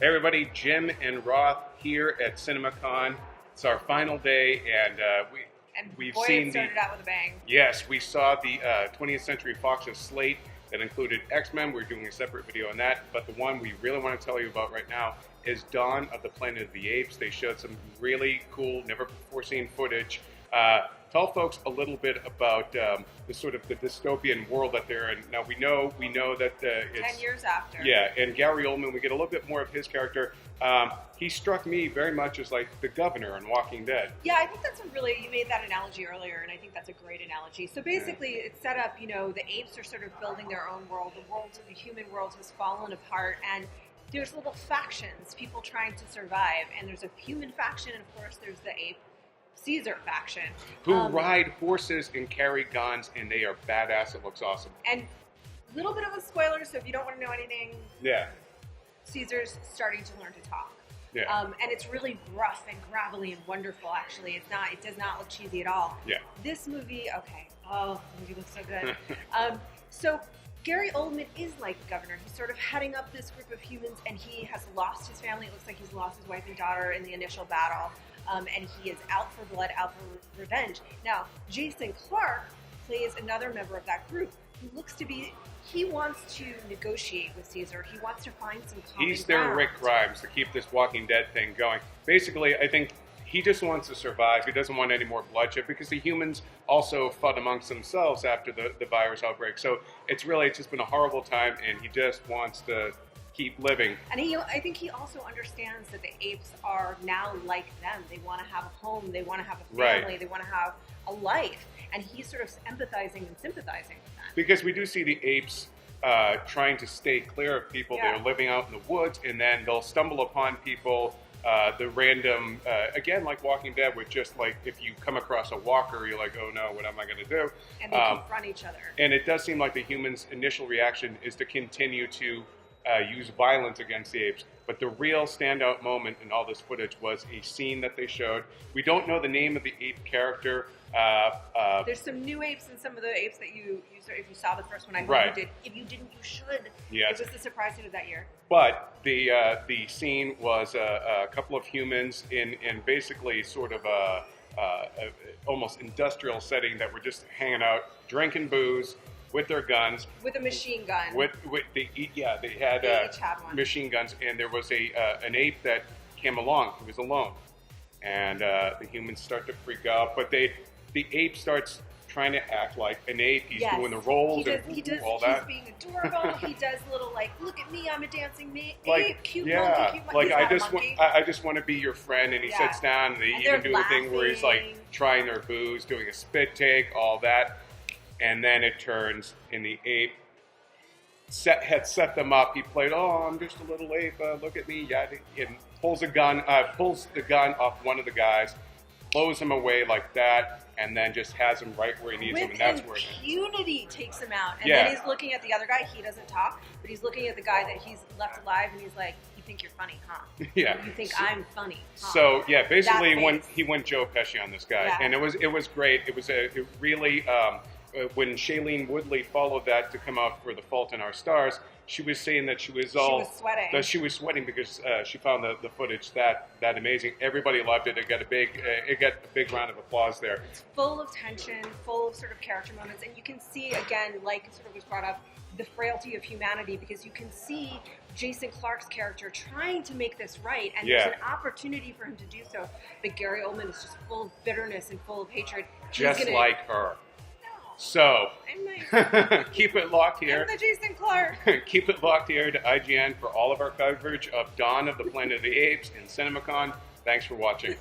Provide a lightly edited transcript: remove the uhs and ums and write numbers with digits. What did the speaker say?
Hey everybody, Jim and Roth here at CinemaCon. It's our final day, and we've boy, seen it started out with a bang. Yes, we saw the 20th Century Fox's slate that included X-Men. We're doing a separate video on that, but the one we really want to tell you about right now is Dawn of the Planet of the Apes. They showed some really cool, never before seen footage. Tell folks a little bit about the sort of the dystopian world that they're in. Now we know that it's 10 years after. Yeah, and Gary Oldman, we get a little bit more of his character. He struck me very much as like the governor in Walking Dead. Yeah, I think that's you made that analogy earlier, and I think that's a great analogy. So basically, it's set up, the apes are sort of building their own world. The human world has fallen apart, and there's little factions, people trying to survive, and there's a human faction, and of course there's the ape Caesar faction. Who ride horses and carry guns, and they are badass. It looks awesome. And a little bit of a spoiler, so if you don't want to know anything, yeah, Caesar's starting to learn to talk. Yeah. And it's really gruff and gravelly and wonderful, actually. It does not look cheesy at all. Yeah. This movie, the movie looks so good. So Gary Oldman is like the governor. He's sort of heading up this group of humans, and he has lost his family. It looks like he's lost his wife and daughter in the initial battle. And he is out for blood, out for revenge. Now, Jason Clarke plays another member of that group who looks to be, he wants to negotiate with Caesar. He wants to find some common He's their ground. Rick Grimes to keep this Walking Dead thing going. Basically, I think he just wants to survive. He doesn't want any more bloodshed because the humans also fought amongst themselves after the virus outbreak. So it's just been a horrible time, and he just wants to keep living. And I think he also understands that the apes are now like them. They want to have a home. They want to have a family. Right. They want to have a life. And he's sort of empathizing and sympathizing with them. Because we do see the apes trying to stay clear of people. Yeah. They're living out in the woods, and then they'll stumble upon people, the random, again, like Walking Dead, with just like, if you come across a walker, you're like, oh no, what am I going to do? And they confront each other. And it does seem like the humans' initial reaction is to continue to use violence against the apes. But the real standout moment in all this footage was a scene that they showed. We don't know the name of the ape character. There's some new apes and some of the apes that you if you saw the first one, I hope Right. you did. If you didn't, you should. Yes. It was the surprise hit of that year. But the scene was a couple of humans in basically sort of a almost industrial setting that were just hanging out, drinking booze with their guns. With a machine gun. They had They each had one. machine guns, and there was an ape that came along. He was alone, and the humans start to freak out. But the ape starts trying to act like an ape. He's doing the rolls all that. He's being adorable. He does little look at me, I'm a dancing ape, cute yeah, monkey, cute monkey. like I just want to be your friend. And he sits down, and they even do a thing where he's like laughing. trying their booze, doing a spit take, all that. And then it turns, and the ape had set them up. He played, oh, I'm just a little ape. Look at me. Yeah, and pulls the gun off one of the guys, blows him away like that, and then just has him right where he needs him. And that's where impunity takes him out. And Yeah. then he's looking at the other guy. He doesn't talk, but he's looking at the guy that he's left alive, and he's like, "You think you're funny, huh? Yeah. You think I'm funny, huh?" So yeah, basically That face. he went Joe Pesci on this guy, Yeah. and it was great. It was it really. When Shailene Woodley followed that to come out for The Fault in Our Stars, she was saying that she was sweating. That she was sweating because she found the footage that amazing. Everybody loved it. It got a big round of applause there. It's full of tension, full of sort of character moments, and you can see again, like sort of was brought up, the frailty of humanity, because you can see Jason Clarke's character trying to make this right, and there's an opportunity for him to do so. But Gary Oldman is just full of bitterness and full of hatred, Just like her. So, I'm nice. keep it locked here. I'm the Jason Clarke. Keep it locked here to IGN for all of our coverage of Dawn of the Planet of the Apes and CinemaCon. Thanks for watching.